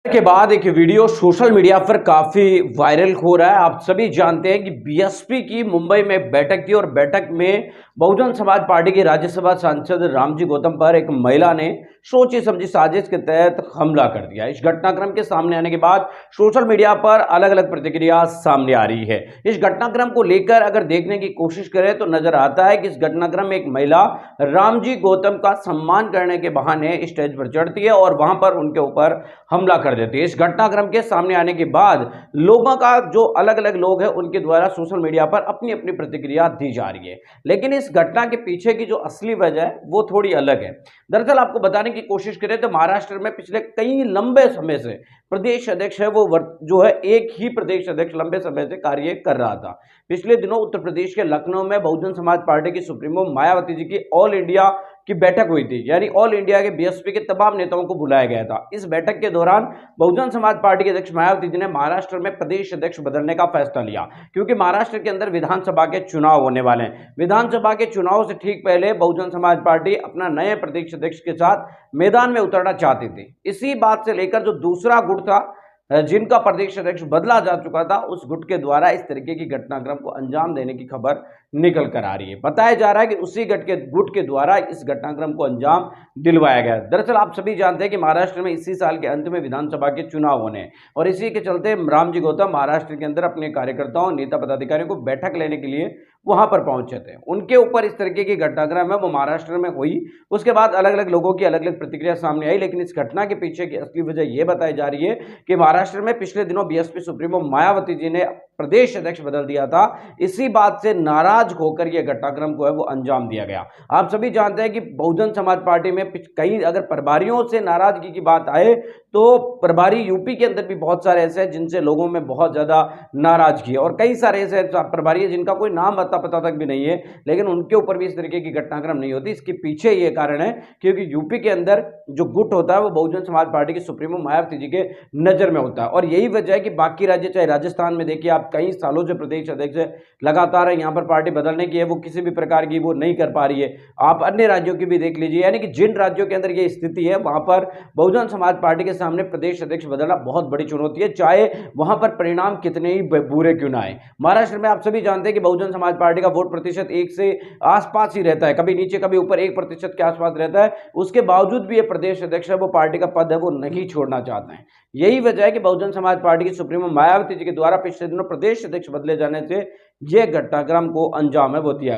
के बाद एक वीडियो सोशल मीडिया पर काफी वायरल हो रहा है। आप सभी जानते हैं कि बीएसपी की मुंबई में बैठक थी और बैठक में बहुजन समाज पार्टी के राज्यसभा सांसद रामजी गौतम पर एक महिला ने सोची समझी साजिश के तहत हमला कर दिया। इस घटनाक्रम के सामने आने के बाद सोशल मीडिया पर अलग अलग प्रतिक्रिया सामने आ रही है। इस घटनाक्रम को लेकर अगर देखने की कोशिश करें तो नजर आता है कि इस घटनाक्रम में एक महिला रामजी गौतम का सम्मान करने के बहाने स्टेज पर चढ़ती है और वहां पर उनके ऊपर हमला कर देती है। इस घटनाक्रम के सामने आने के बाद लोगों का जो अलग अलग लोग हैं उनके द्वारा सोशल मीडिया पर अपनी अपनी प्रतिक्रिया दी जा रही है, लेकिन इस घटना के पीछे की जो असली वजह है वो थोड़ी अलग है। दरअसल आपको बताने की कोशिश करें तो महाराष्ट्र में पिछले कई लंबे समय से प्रदेश अध्यक्ष है वो जो है एक ही प्रदेश अध्यक्ष लंबे समय से कार्य कर रहा था। पिछले दिनों उत्तर प्रदेश के लखनऊ में बहुजन समाज पार्टी की सुप्रीमो मायावती जी की ऑल इंडिया की बैठक हुई थी, यानी ऑल इंडिया के बीएसपी के तमाम नेताओं को बुलाया गया था। इस बैठक के दौरान बहुजन समाज पार्टी के अध्यक्ष मायावती जी ने महाराष्ट्र में प्रदेश अध्यक्ष बदलने का फैसला लिया, क्योंकि महाराष्ट्र के अंदर विधानसभा के चुनाव होने वाले हैं। विधानसभा के चुनाव से ठीक पहले बहुजन समाज पार्टी अपना नए प्रदेश अध्यक्ष के साथ मैदान में उतरना चाहती थी। इसी बात से लेकर जो दूसरा गुट था जिनका प्रदेश अध्यक्ष बदला जा चुका था, उस गुट के द्वारा इस तरीके की घटनाक्रम को अंजाम देने की खबर निकल कर आ रही है। बताया जा रहा है कि उसी गुट के द्वारा इस घटनाक्रम को अंजाम दिलवाया गया। दरअसल आप सभी जानते हैं कि महाराष्ट्र में इसी साल के अंत में विधानसभा के चुनाव होने हैं और इसी के चलते रामजी गौतम महाराष्ट्र के अंदर अपने कार्यकर्ताओं नेता पदाधिकारियों को बैठक लेने के लिए वहां पर पहुंचे थे। उनके ऊपर इस तरीके की घटनाक्रम है वो महाराष्ट्र में हुई। उसके बाद अलग अलग लोगों की अलग अलग प्रतिक्रिया सामने आई, लेकिन इस घटना के पीछे की असली वजह यह बताई जा रही है कि महाराष्ट्र में पिछले दिनों बीएसपी सुप्रीमो मायावती जी ने प्रदेश अध्यक्ष बदल दिया था। इसी बात से नाराज होकर यह घटनाक्रम को है वो अंजाम दिया गया। आप सभी जानते हैं कि बहुजन समाज पार्टी में कई अगर प्रभारियों से नाराजगी की बात आए तो प्रभारी यूपी के अंदर भी बहुत सारे ऐसे हैं जिनसे लोगों में बहुत ज्यादा नाराजगी है और कई सारे ऐसे प्रभारी है जिनका कोई नाम पता तक भी नहीं है, लेकिन उनके ऊपर भी इस तरीके की घटनाक्रम नहीं होती। इसके पीछे ये कारण है क्योंकि यूपी के अंदर जो गुट होता है वो बहुजन समाज पार्टी की सुप्रीमो मायावती जी के नजर में होता है और यही वजह है कि बाकी राज्य चाहे राजस्थान में देखिए आप कई सालों से प्रदेश अध्यक्ष लगातार है यहाँ पर पार्टी बदलने की है वो किसी भी प्रकार की वो नहीं कर पा रही है। आप अन्य राज्यों की भी देख लीजिए, यानी कि जिन राज्यों के अंदर ये स्थिति है वहां पर बहुजन समाज पार्टी के सामने प्रदेश अध्यक्ष बदलना बहुत बड़ी चुनौती है, चाहे वहां पर परिणाम कितने ही बुरे क्यों ना आए। महाराष्ट्र में आप सभी जानते हैं कि बहुजन समाज पार्टी का वोट प्रतिशत 1 से आसपास ही रहता है, कभी नीचे कभी ऊपर 1% के आसपास रहता है। उसके बावजूद भी ये प्रदेश अध्यक्ष है वो पार्टी का पद है वो नहीं छोड़ना चाहते हैं। यही वजह है कि बहुजन समाज पार्टी की सुप्रीमो मायावती जी के द्वारा पिछले दिनों प्रदेश अध्यक्ष बदले जाने से यह घटनाक्रम को अंजाम है वो दिया।